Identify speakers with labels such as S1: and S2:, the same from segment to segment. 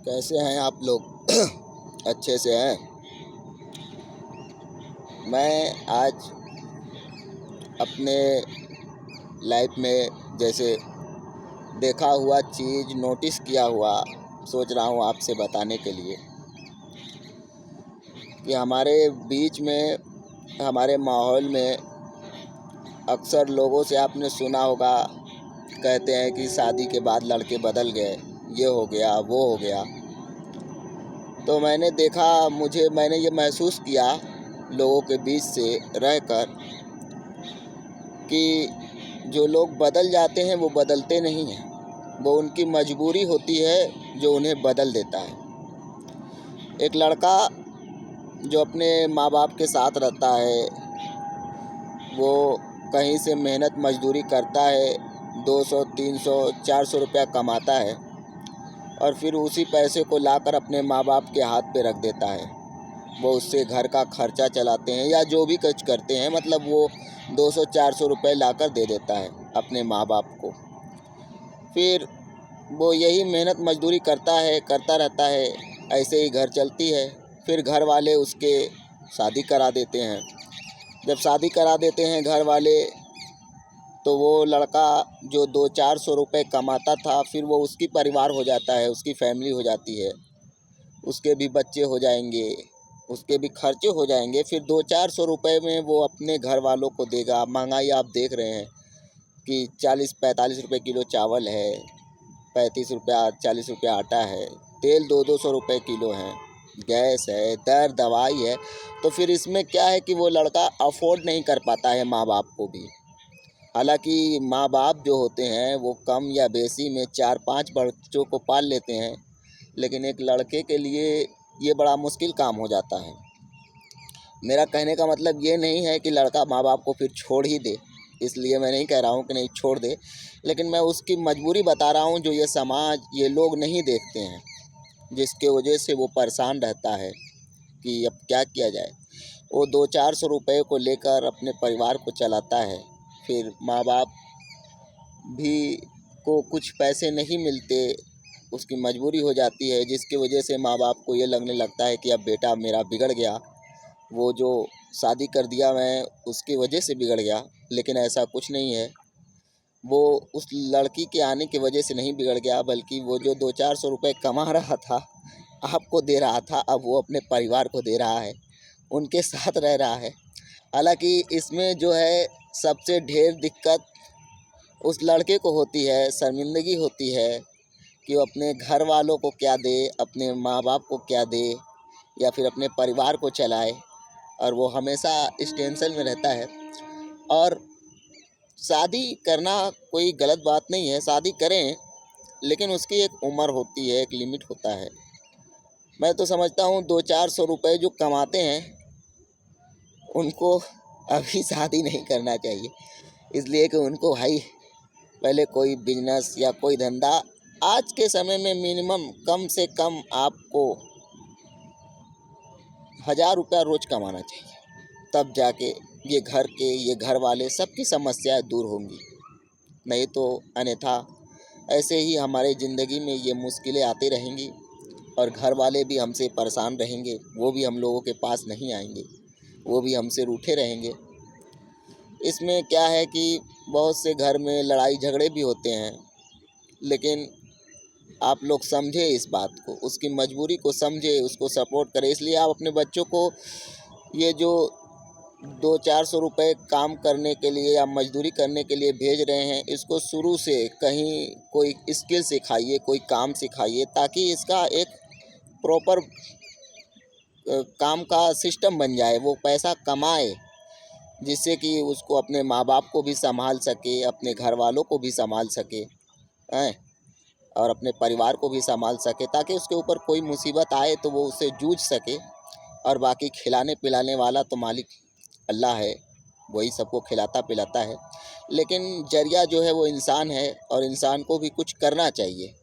S1: कैसे हैं आप लोग? अच्छे से हैं। मैं आज अपने लाइफ में जैसे देखा हुआ चीज़, नोटिस किया हुआ, सोच रहा हूँ आपसे बताने के लिए कि हमारे बीच में, हमारे माहौल में अक्सर लोगों से आपने सुना होगा, कहते हैं कि शादी के बाद लड़के बदल गए, ये हो गया, वो हो गया। तो मैंने देखा, मैंने ये महसूस किया लोगों के बीच से रहकर कि जो लोग बदल जाते हैं वो बदलते नहीं हैं, वो उनकी मजबूरी होती है जो उन्हें बदल देता है। एक लड़का जो अपने माँ बाप के साथ रहता है, वो कहीं से मेहनत मजदूरी करता है, 200, 300, 400 रुपया कमाता है और फिर उसी पैसे को लाकर अपने माँ बाप के हाथ पे रख देता है। वो उससे घर का खर्चा चलाते हैं या जो भी कुछ करते हैं, मतलब वो 200-400 रुपये लाकर दे देता है अपने माँ बाप को। फिर वो यही मेहनत मजदूरी करता रहता है, ऐसे ही घर चलती है। फिर घर वाले उसके शादी करा देते हैं। जब शादी करा देते हैं घर वाले, तो वो लड़का जो 200-400 रुपये कमाता था, फिर वो उसकी परिवार हो जाता है, उसकी फैमिली हो जाती है, उसके भी बच्चे हो जाएंगे, उसके भी खर्चे हो जाएंगे। फिर 200-400 रुपये में वो अपने घर वालों को देगा। महंगाई आप देख रहे हैं कि 40-45 रुपये किलो चावल है, 35 रुपया 40 रुपया आटा है, तेल 200-200 रुपये किलो है, गैस है, दर दवाई है। तो फिर इसमें क्या है कि वो लड़का अफोर्ड नहीं कर पाता है माँ बाप को भी। हालांकि माँ बाप जो होते हैं वो कम या बेशी में 4-5 बच्चों को पाल लेते हैं, लेकिन एक लड़के के लिए ये बड़ा मुश्किल काम हो जाता है। मेरा कहने का मतलब ये नहीं है कि लड़का माँ बाप को फिर छोड़ ही दे, इसलिए मैं नहीं कह रहा हूँ कि नहीं छोड़ दे, लेकिन मैं उसकी मजबूरी बता रहा हूँ जो ये समाज, ये लोग नहीं देखते हैं, जिसके वजह से वो परेशान रहता है कि अब क्या किया जाए। वो 200-400 रुपये को लेकर अपने परिवार को चलाता है। फिर माँ बाप भी को कुछ पैसे नहीं मिलते, उसकी मजबूरी हो जाती है, जिसकी वजह से माँ बाप को ये लगने लगता है कि अब बेटा मेरा बिगड़ गया, वो जो शादी कर दिया मैं उसकी वजह से बिगड़ गया। लेकिन ऐसा कुछ नहीं है। वो उस लड़की के आने की वजह से नहीं बिगड़ गया, बल्कि वो जो 200-400 रुपये कमा रहा था, आपको दे रहा था, अब वो अपने परिवार को दे रहा है, उनके साथ रह रहा है। हालांकि इसमें जो है सबसे ढेर दिक्कत उस लड़के को होती है, शर्मिंदगी होती है कि वो अपने घर वालों को क्या दे, अपने माँ बाप को क्या दे, या फिर अपने परिवार को चलाए, और वो हमेशा इस टेंशन में रहता है। और शादी करना कोई गलत बात नहीं है, शादी करें, लेकिन उसकी एक उम्र होती है, एक लिमिट होता है। मैं तो समझता हूँ 200-400 रुपये जो कमाते हैं उनको अभी शादी नहीं करना चाहिए, इसलिए कि उनको भाई पहले कोई बिजनेस या कोई धंधा, आज के समय में मिनिमम कम से कम आपको 1000 रुपया रोज़ कमाना चाहिए, तब जाके ये घर वाले सबकी समस्याएं दूर होंगी। नहीं तो अन्यथा ऐसे ही हमारे ज़िंदगी में ये मुश्किलें आती रहेंगी और घर वाले भी हमसे परेशान रहेंगे, वो भी हम लोगों के पास नहीं आएंगे, वो भी हमसे रूठे रहेंगे। इसमें क्या है कि बहुत से घर में लड़ाई झगड़े भी होते हैं, लेकिन आप लोग समझे इस बात को, उसकी मजबूरी को समझे, उसको सपोर्ट करें। इसलिए आप अपने बच्चों को ये जो 200-400 रुपये काम करने के लिए या मजदूरी करने के लिए भेज रहे हैं, इसको शुरू से कहीं कोई स्किल सिखाइए, कोई काम सिखाइए, ताकि इसका एक प्रॉपर काम का सिस्टम बन जाए, वो पैसा कमाए, जिससे कि उसको अपने माँ बाप को भी संभाल सके, अपने घर वालों को भी संभाल सके, हैं, और अपने परिवार को भी संभाल सके, ताकि उसके ऊपर कोई मुसीबत आए तो वो उससे जूझ सके। और बाकी खिलाने पिलाने वाला तो मालिक अल्लाह है, वही सबको खिलाता पिलाता है, लेकिन जरिया जो है वो इंसान है, और इंसान को भी कुछ करना चाहिए।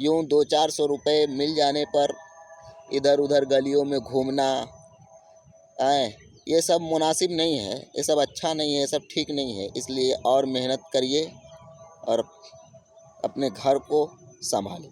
S1: यूँ 200-400 रुपये मिल जाने पर इधर उधर गलियों में घूमना, ये सब मुनासिब नहीं है, ये सब अच्छा नहीं है, ये सब ठीक नहीं है। इसलिए और मेहनत करिए और अपने घर को संभालें।